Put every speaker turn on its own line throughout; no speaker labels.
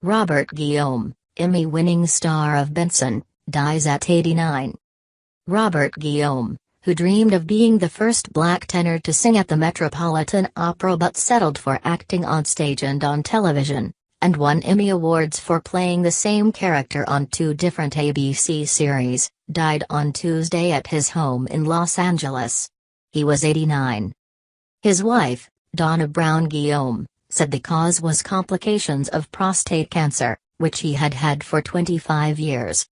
Robert Guillaume, Emmy-winning star of Benson, dies at 89. Robert Guillaume, who dreamed of being the first black tenor to sing at the Metropolitan Opera but settled for acting on stage and on television, and won Emmy Awards for playing the same character on two different ABC series, died on Tuesday at his home in Los Angeles. He was 89. His wife, Donna Brown Guillaume, said the cause was complications of prostate cancer, which he had had for 25 years.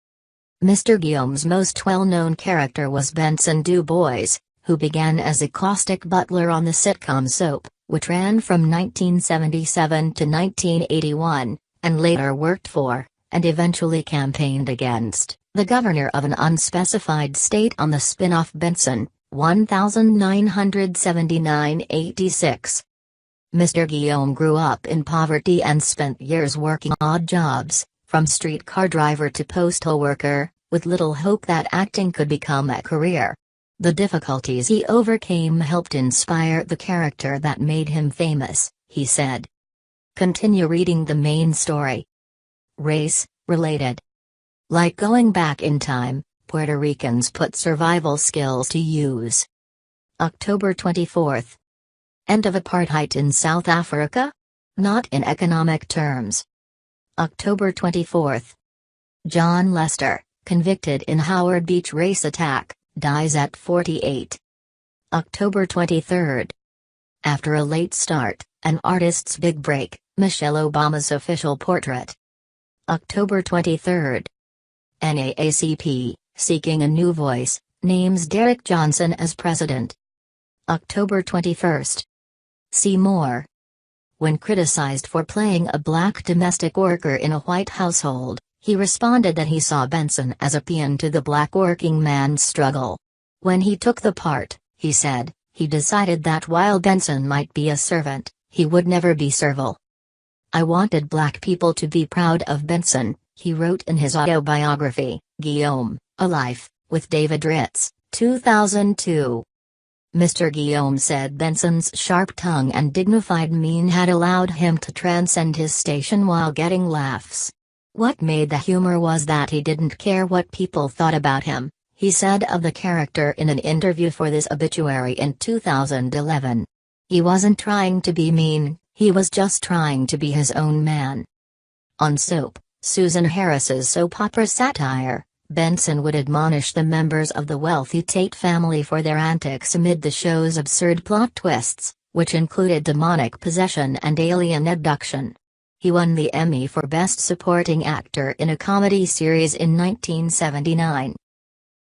Mr. Guillaume's most well-known character was Benson Du Bois, who began as a caustic butler on the sitcom Soap, which ran from 1977 to 1981, and later worked for, and eventually campaigned against, the governor of an unspecified state on the spin-off Benson, 1979-86. Mr. Guillaume grew up in poverty and spent years working odd jobs, from streetcar driver to postal worker, with little hope that acting could become a career. The difficulties he overcame helped inspire the character that made him famous, he said. Continue reading the main story. Race-related. Like going back in time, Puerto Ricans put survival skills to use. October 24. End of apartheid in South Africa? Not in economic terms. October 24. John Lester, convicted in Howard Beach race attack, dies at 48. October 23. After a late start, an artist's big break, Michelle Obama's official portrait. October 23. NAACP, seeking a new voice, names Derek Johnson as president. October 21. See more. When criticized for playing a black domestic worker in a white household, he responded that he saw Benson as a paean to the black working man's struggle. When he took the part, he said, he decided that while Benson might be a servant, he would never be servile. I wanted black people to be proud of Benson, he wrote in his autobiography, Guillaume, A Life, with David Ritz, 2002. Mr. Guillaume said Benson's sharp tongue and dignified mien had allowed him to transcend his station while getting laughs. What made the humor was that he didn't care what people thought about him, he said of the character in an interview for this obituary in 2011. He wasn't trying to be mean, he was just trying to be his own man. On Soap, Susan Harris's soap opera satire, Benson would admonish the members of the wealthy Tate family for their antics amid the show's absurd plot twists, which included demonic possession and alien abduction. He won the Emmy for Best Supporting Actor in a Comedy Series in 1979.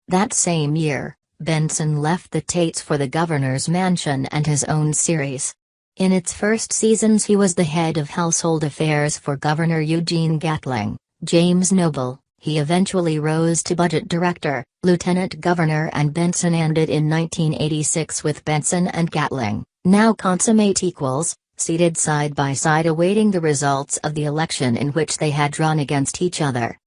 That same year, Benson left the Tates for the Governor's Mansion and his own series. In its first seasons he was the head of household affairs for Governor Eugene Gatling, James Noble. He eventually rose to budget director, lieutenant governor, and Benson ended in 1986 with Benson and Gatling, now consummate equals, seated side by side awaiting the results of the election in which they had run against each other.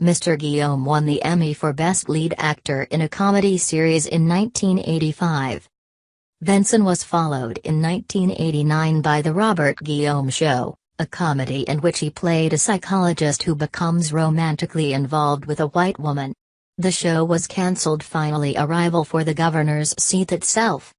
Mr. Guillaume won the Emmy for Best Lead Actor in a Comedy Series in 1985. Benson was followed in 1989 by The Robert Guillaume Show, a comedy in which he played a psychologist who becomes romantically involved with a white woman. The show was cancelled, finally a rival for the governor's seat itself.